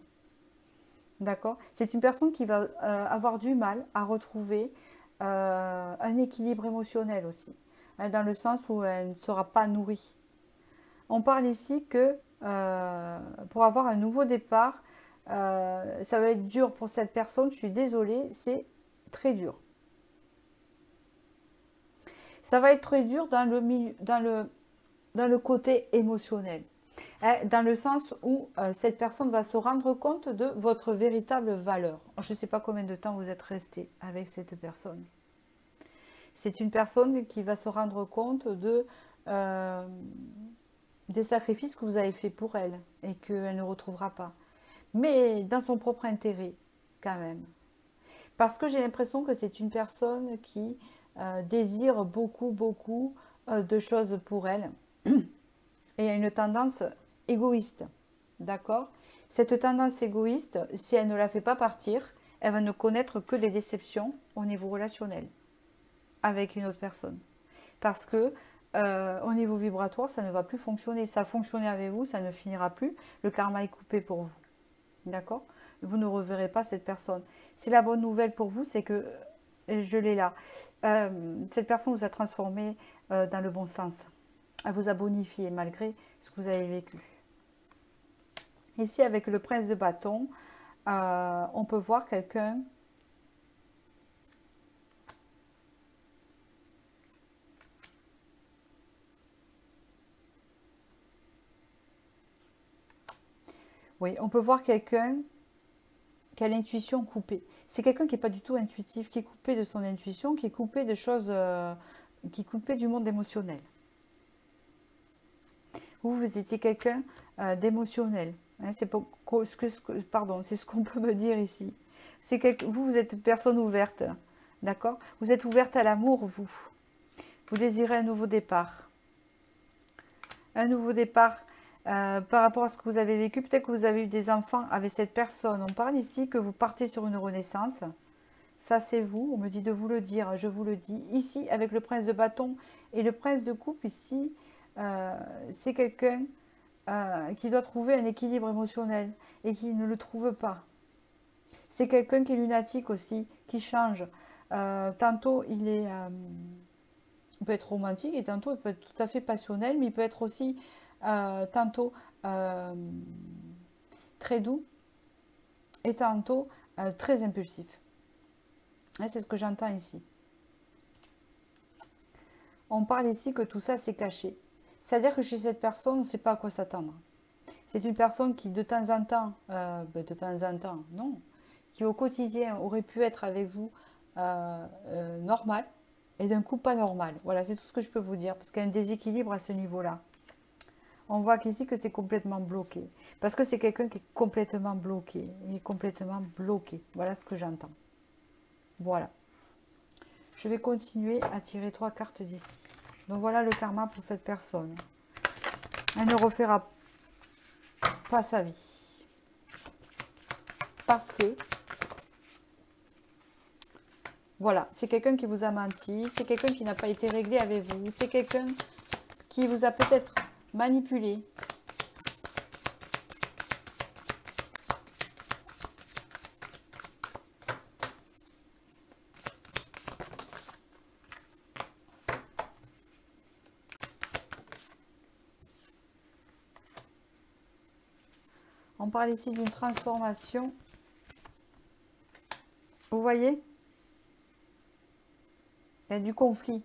D'accord? C'est une personne qui va avoir du mal à retrouver un équilibre émotionnel aussi, hein, dans le sens où elle ne sera pas nourrie. On parle ici que pour avoir un nouveau départ, ça va être dur pour cette personne, je suis désolée, c'est très dur. Ça va être très dur dans le côté émotionnel, hein, dans le sens où cette personne va se rendre compte de votre véritable valeur. Je ne sais pas combien de temps vous êtes resté avec cette personne. C'est une personne qui va se rendre compte des sacrifices que vous avez fait pour elle et qu'elle ne retrouvera pas. Mais dans son propre intérêt, quand même. Parce que j'ai l'impression que c'est une personne qui désire beaucoup, beaucoup de choses pour elle et a une tendance égoïste. D'accord? Cette tendance égoïste, si elle ne la fait pas partir, elle va ne connaître que des déceptions au niveau relationnel avec une autre personne. Parce que au niveau vibratoire, ça ne va plus fonctionner. Ça a fonctionné avec vous, ça ne finira plus. Le karma est coupé pour vous. D'accord? Vous ne reverrez pas cette personne. C'est la bonne nouvelle pour vous, c'est que je l'ai là. Cette personne vous a transformé dans le bon sens. Elle vous a bonifié malgré ce que vous avez vécu. Ici, avec le prince de bâton, on peut voir quelqu'un oui, on peut voir quelqu'un qui a l'intuition coupée. C'est quelqu'un qui n'est pas du tout intuitif, qui est coupé de son intuition, qui est coupé de choses, qui est coupé du monde émotionnel. Vous étiez quelqu'un d'émotionnel. Hein, c'est ce qu'on peut me dire ici. Vous êtes une personne ouverte. D'accord? Vous êtes ouverte à l'amour, vous. Vous désirez un nouveau départ. Un nouveau départ par rapport à ce que vous avez vécu. Peut-être que vous avez eu des enfants avec cette personne. On parle ici que vous partez sur une renaissance. Ça, c'est vous. On me dit de vous le dire. Je vous le dis. Ici, avec le prince de bâton et le prince de coupe, ici, c'est quelqu'un qui doit trouver un équilibre émotionnel et qui ne le trouve pas. C'est quelqu'un qui est lunatique aussi, qui change. Tantôt, il peut être romantique et tantôt, il peut être tout à fait passionnel, mais il peut être aussi tantôt très doux et tantôt très impulsif. C'est ce que j'entends ici. On parle ici que tout ça c'est caché. C'est-à-dire que chez cette personne, on ne sait pas à quoi s'attendre. C'est une personne qui de temps en temps, non, qui au quotidien aurait pu être avec vous normal et d'un coup pas normal. Voilà, c'est tout ce que je peux vous dire parce qu'il y a un déséquilibre à ce niveau-là. On voit qu'ici que c'est complètement bloqué. Parce que c'est quelqu'un qui est complètement bloqué. Il est complètement bloqué. Voilà ce que j'entends. Voilà. Je vais continuer à tirer 3 cartes d'ici. Donc voilà le karma pour cette personne. Elle ne refera pas sa vie. Parce que, voilà, c'est quelqu'un qui vous a menti. C'est quelqu'un qui n'a pas été réglé avec vous. C'est quelqu'un qui vous a peut-être manipulé. On parle ici d'une transformation. Vous voyez? Il y a du conflit.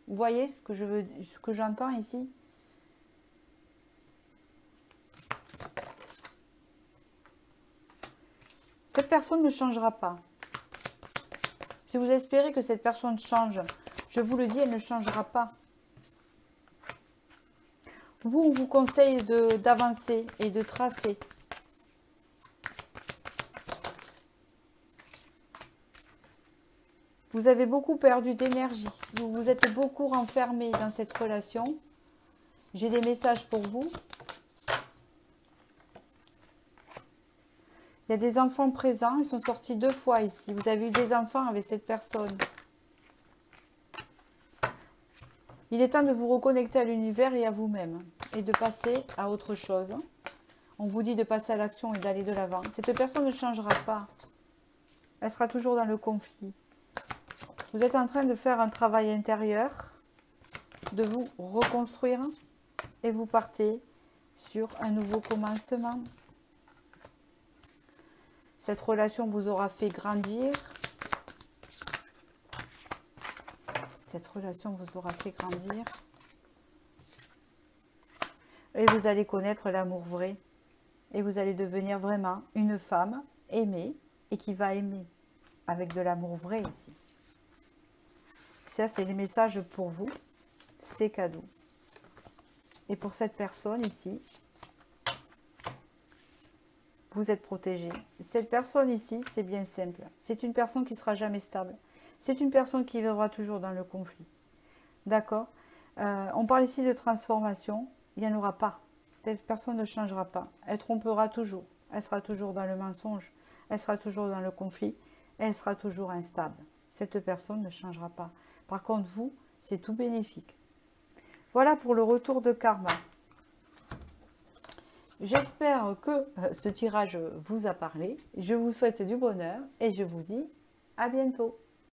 Vous voyez ce que j'entends ici? Cette personne ne changera pas. Si vous espérez que cette personne change, je vous le dis, elle ne changera pas. Vous, on vous conseille d'avancer et de tracer. Vous avez beaucoup perdu d'énergie. Vous vous êtes beaucoup renfermé dans cette relation. J'ai des messages pour vous. Il y a des enfants présents. Ils sont sortis 2 fois ici. Vous avez eu des enfants avec cette personne. Il est temps de vous reconnecter à l'univers et à vous-même. Et de passer à autre chose. On vous dit de passer à l'action et d'aller de l'avant. Cette personne ne changera pas. Elle sera toujours dans le conflit. Vous êtes en train de faire un travail intérieur, de vous reconstruire et vous partez sur un nouveau commencement. Cette relation vous aura fait grandir. Cette relation vous aura fait grandir. Et vous allez connaître l'amour vrai. Et vous allez devenir vraiment une femme aimée et qui va aimer avec de l'amour vrai ici. Ça, c'est les messages pour vous. C'est cadeau. Et pour cette personne ici, vous êtes protégé. Cette personne ici, c'est bien simple. C'est une personne qui ne sera jamais stable. C'est une personne qui vivra toujours dans le conflit. D'accord? On parle ici de transformation. Il n'y en aura pas. Cette personne ne changera pas. Elle trompera toujours. Elle sera toujours dans le mensonge. Elle sera toujours dans le conflit. Elle sera toujours instable. Cette personne ne changera pas. Par contre, vous, c'est tout bénéfique. Voilà pour le retour de karma. J'espère que ce tirage vous a parlé. Je vous souhaite du bonheur et je vous dis à bientôt.